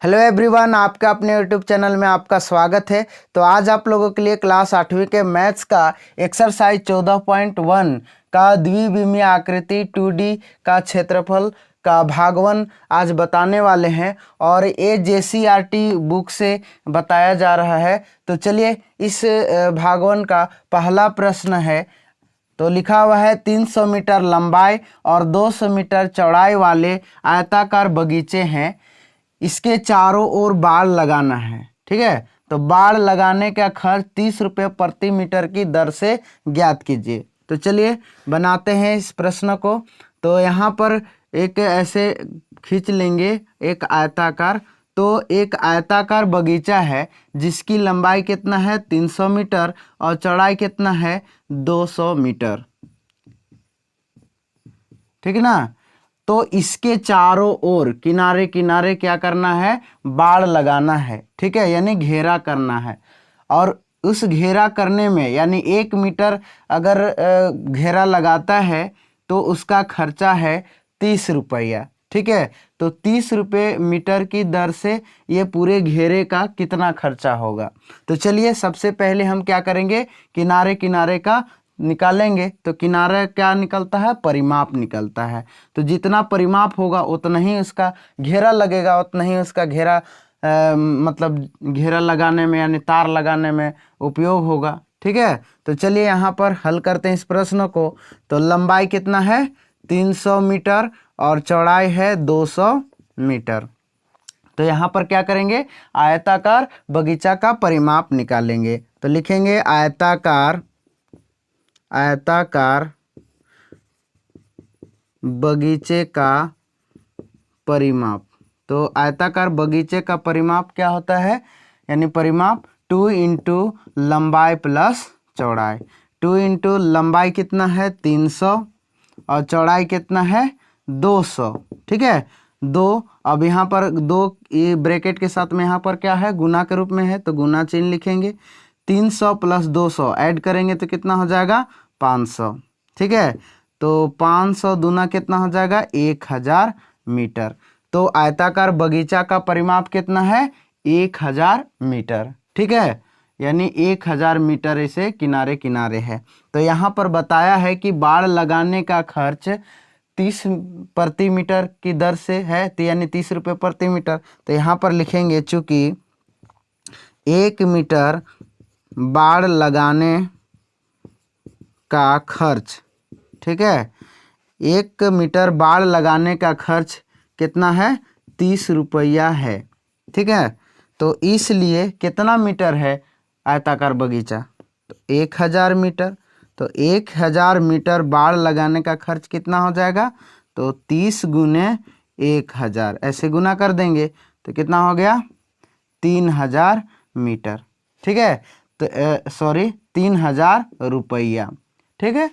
Hello everyone, आपका अपने YouTube channel में आपका स्वागत है। तो आज आप लोगों के लिए क्लास 8वीं के मैथ्स का एक्सरसाइज 14.1 का द्विविमीय आकृति 2D का क्षेत्रफल का भागवन आज बताने वाले हैं और ये JCRT बुक से बताया जा रहा है। तो चलिए इस भागवन का पहला प्रश्न है। तो लिखा हुआ है 300 मीटर लंबाई और 200 मीटर चौड़ाई वाले आयताकार बगीचे हैं, इसके चारों ओर बाड़ लगाना है। ठीक है, तो बाड़ लगाने का खर्च 30 रुपये प्रति मीटर की दर से ज्ञात कीजिए। तो चलिए बनाते हैं इस प्रश्न को। तो यहाँ पर एक ऐसे खींच लेंगे एक आयताकार। तो एक आयताकार बगीचा है जिसकी लंबाई कितना है 300 मीटर और चौड़ाई कितना है 200 मीटर। ठीक है ना। तो इसके चारों ओर किनारे किनारे क्या करना है, बाड़ लगाना है। ठीक है, यानी घेरा करना है। और उस घेरा करने में यानी 1 मीटर अगर घेरा लगाता है तो उसका खर्चा है 30 रुपया। ठीक है, तो 30 रुपये मीटर की दर से ये पूरे घेरे का कितना खर्चा होगा। तो चलिए सबसे पहले हम क्या करेंगे, किनारे किनारे का निकालेंगे। तो किनारा क्या निकलता है, परिमाप निकलता है। तो जितना परिमाप होगा उतना ही उसका घेरा लगेगा, उतना ही उसका घेरा मतलब घेरा लगाने में यानी तार लगाने में उपयोग होगा। ठीक है, तो चलिए यहाँ पर हल करते हैं इस प्रश्न को। तो लंबाई कितना है 300 मीटर और चौड़ाई है 200 मीटर। तो यहाँ पर क्या करेंगे, आयताकार बगीचा का परिमाप निकालेंगे। तो लिखेंगे आयताकार बगीचे का परिमाप। तो आयताकार बगीचे का परिमाप क्या होता है, यानी परिमाप 2 इंटू लंबाई प्लस चौड़ाई। 2 इंटू लंबाई कितना है 300 और चौड़ाई कितना है 200। ठीक है, 2। अब यहाँ पर 2 ये ब्रैकेट के साथ में यहाँ पर क्या है, गुना के रूप में है, तो गुना चिन्ह लिखेंगे। 300 प्लस 200 ऐड करेंगे तो कितना हो जाएगा 500। ठीक है, तो 500 दूना कितना हो जाएगा 1000 मीटर। तो आयताकार बगीचा का परिमाप कितना है 1000 मीटर। ठीक है, यानी 1000 मीटर इसे किनारे किनारे है। तो यहाँ पर बताया है कि बाड़ लगाने का खर्च 30 प्रति मीटर की दर से है, तो यानी 30 रुपये प्रति मीटर। तो यहाँ पर लिखेंगे चूँकि 1 मीटर बाड़ लगाने का खर्च, ठीक है, 1 मीटर बाड़ लगाने का खर्च कितना है 30 रुपया है। ठीक है, तो इसलिए कितना मीटर है आयताकार बगीचा, तो 1000 मीटर। तो 1000 मीटर बाड़ लगाने का खर्च कितना हो जाएगा, तो 30 गुने 1000 ऐसे गुना कर देंगे तो कितना हो गया 3000 मीटर। ठीक है, तो सॉरी 3000 रुपया। ठीक है,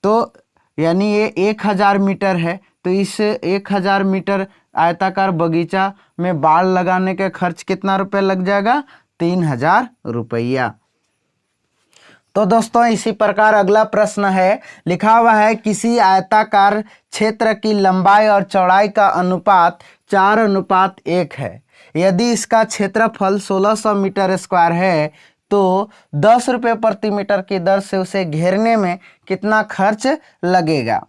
तो यानी ये 1000 मीटर है। तो इस 1000 मीटर आयताकार बगीचा में बाड़ लगाने का खर्च कितना रुपये लग जाएगा 3000 रुपया। तो दोस्तों इसी प्रकार अगला प्रश्न है, लिखा हुआ है किसी आयताकार क्षेत्र की लंबाई और चौड़ाई का अनुपात 4:1 है। यदि इसका क्षेत्रफल 1600 मीटर स्क्वायर है तो 10 रुपये प्रति मीटर की दर से उसे घेरने में कितना खर्च लगेगा।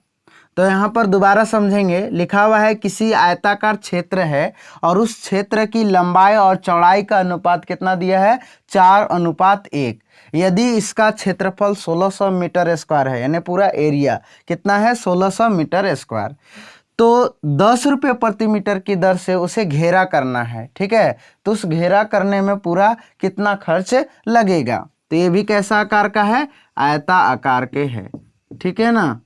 तो यहाँ पर दोबारा समझेंगे। लिखा हुआ है किसी आयताकार क्षेत्र है और उस क्षेत्र की लंबाई और चौड़ाई का अनुपात कितना दिया है 4:1। यदि इसका क्षेत्रफल 1600 मीटर स्क्वायर है, यानी पूरा एरिया कितना है 1600 मीटर स्क्वायर, तो 10 रुपये प्रति मीटर की दर से उसे घेरा करना है। ठीक है, तो उस घेरा करने में पूरा कितना खर्च लगेगा। तो ये भी कैसा आकार का है, आयता आकार के है। ठीक है ना।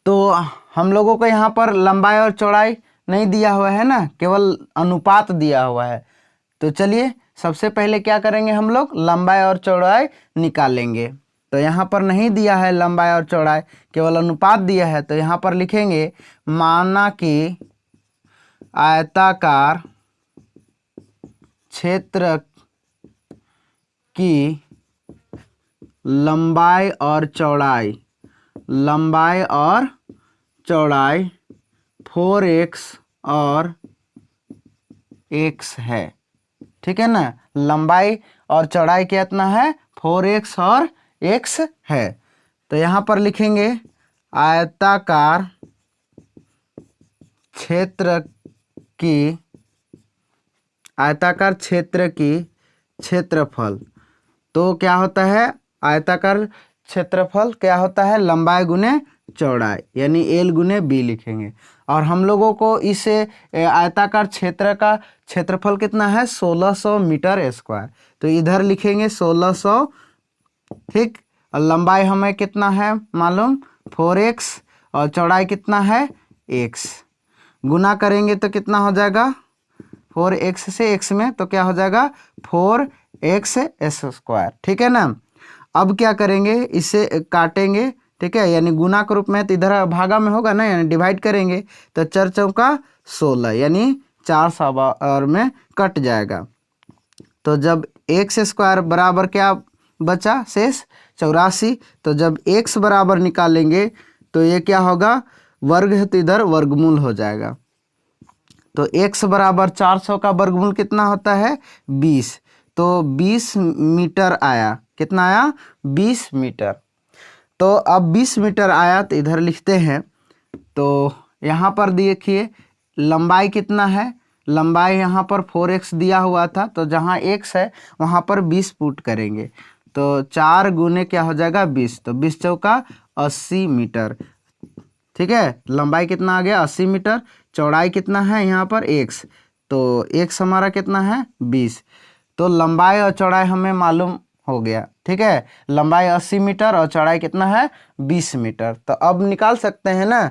तो हम लोगों को यहाँ पर लंबाई और चौड़ाई नहीं दिया हुआ है ना, केवल अनुपात दिया हुआ है। तो चलिए सबसे पहले क्या करेंगे, हम लोग लंबाई और चौड़ाई निकालेंगे। तो यहाँ पर नहीं दिया है लंबाई और चौड़ाई, केवल अनुपात दिया है। तो यहाँ पर लिखेंगे माना कि आयताकार क्षेत्र की लंबाई और चौड़ाई 4x और 4x है। ठीक है ना, लंबाई और चौड़ाई कितना है 4x और x है। तो यहाँ पर लिखेंगे आयताकार क्षेत्र की क्षेत्रफल। तो क्या होता है आयताकार क्षेत्रफल क्या होता है लंबाई गुने चौड़ाई, यानी L गुने B लिखेंगे। और हम लोगों को इस आयताकार क्षेत्र का क्षेत्रफल कितना है 1600 मीटर स्क्वायर। तो इधर लिखेंगे 1600, ठीक। और लंबाई हमें कितना है मालूम 4x और चौड़ाई कितना है x। गुना करेंगे तो कितना हो जाएगा 4x से x में तो क्या हो जाएगा 4x स्क्वायर। ठीक है ना। अब क्या करेंगे इसे काटेंगे, ठीक है, यानी गुना के रूप में, तो इधर भागा में होगा ना, यानी डिवाइड करेंगे तो 4 चौका 16 यानी 4 सवा में कट जाएगा। तो जब x स्क्वायर बराबर क्या बचा शेष 84, तो जब x बराबर निकालेंगे तो ये क्या होगा वर्ग है तो इधर वर्गमूल हो जाएगा। तो x बराबर 400 का वर्गमूल कितना होता है 20, तो 20 मीटर आया। कितना आया 20 मीटर। तो अब 20 मीटर आया तो इधर लिखते हैं। तो यहाँ पर देखिए लंबाई कितना है, लंबाई यहाँ पर 4x दिया हुआ था, तो जहाँ x है वहाँ पर 20 पुट करेंगे तो 4 गुने क्या हो जाएगा 20, तो 20 चौका 80 मीटर। ठीक है, लंबाई कितना आ गया 80 मीटर, चौड़ाई कितना है यहाँ पर x, तो x हमारा कितना है 20। तो लंबाई और चौड़ाई हमें मालूम हो गया। ठीक है, लंबाई 80 मीटर और चौड़ाई कितना है 20 मीटर। तो अब निकाल सकते हैं ना।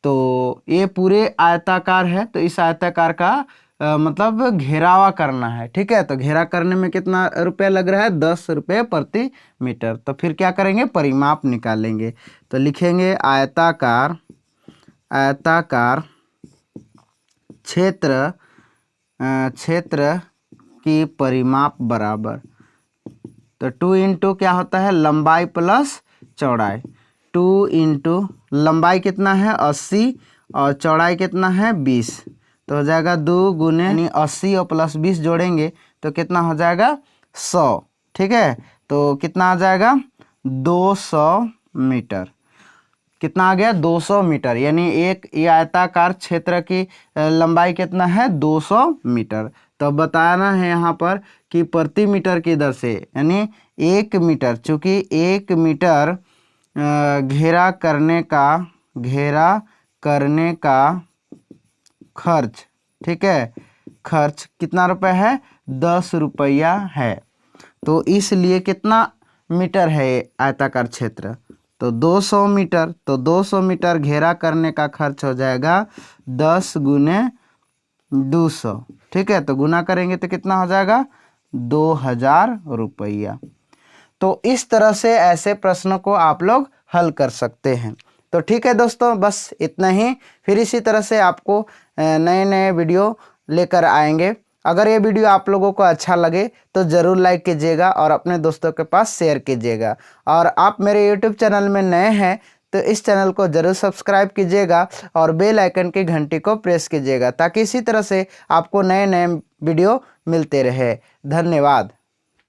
तो ये पूरे आयताकार है, तो इस आयताकार का मतलब घेरावा करना है। ठीक है, तो घेरा करने में कितना रुपया लग रहा है 10 रुपये प्रति मीटर। तो फिर क्या करेंगे परिमाप निकालेंगे। तो लिखेंगे आयताकार क्षेत्र की परिमाप बराबर, तो 2 इंटू क्या होता है लंबाई प्लस चौड़ाई, 2 इंटू लंबाई कितना है 80 और चौड़ाई कितना है 20, तो हो जाएगा 2 गुने यानी 80 और प्लस 20 जोड़ेंगे तो कितना हो जाएगा 100। ठीक है, तो कितना आ जाएगा 200 मीटर। कितना आ गया 200 मीटर, यानी एक ये आयताकार क्षेत्र की लंबाई कितना है 200 मीटर। तो बताना है यहाँ पर कि प्रति मीटर की दर से, यानी 1 मीटर, चूँकि 1 मीटर घेरा करने का खर्च, ठीक है, खर्च कितना रुपए है 10 रुपया है। तो इसलिए कितना मीटर है आयताकार क्षेत्र, तो 200 मीटर। तो 200 मीटर घेरा करने का खर्च हो जाएगा 10 गुने 200। ठीक है, तो गुना करेंगे तो कितना हो जाएगा 2000 रुपया। तो इस तरह से ऐसे प्रश्नों को आप लोग हल कर सकते हैं। तो ठीक है दोस्तों, बस इतना ही। फिर इसी तरह से आपको नए नए वीडियो लेकर आएंगे। अगर ये वीडियो आप लोगों को अच्छा लगे तो ज़रूर लाइक कीजिएगा और अपने दोस्तों के पास शेयर कीजिएगा। और आप मेरे YouTube चैनल में नए हैं तो इस चैनल को ज़रूर सब्सक्राइब कीजिएगा और बेल आइकन की घंटी को प्रेस कीजिएगा ताकि इसी तरह से आपको नए नए वीडियो मिलते रहे। धन्यवाद।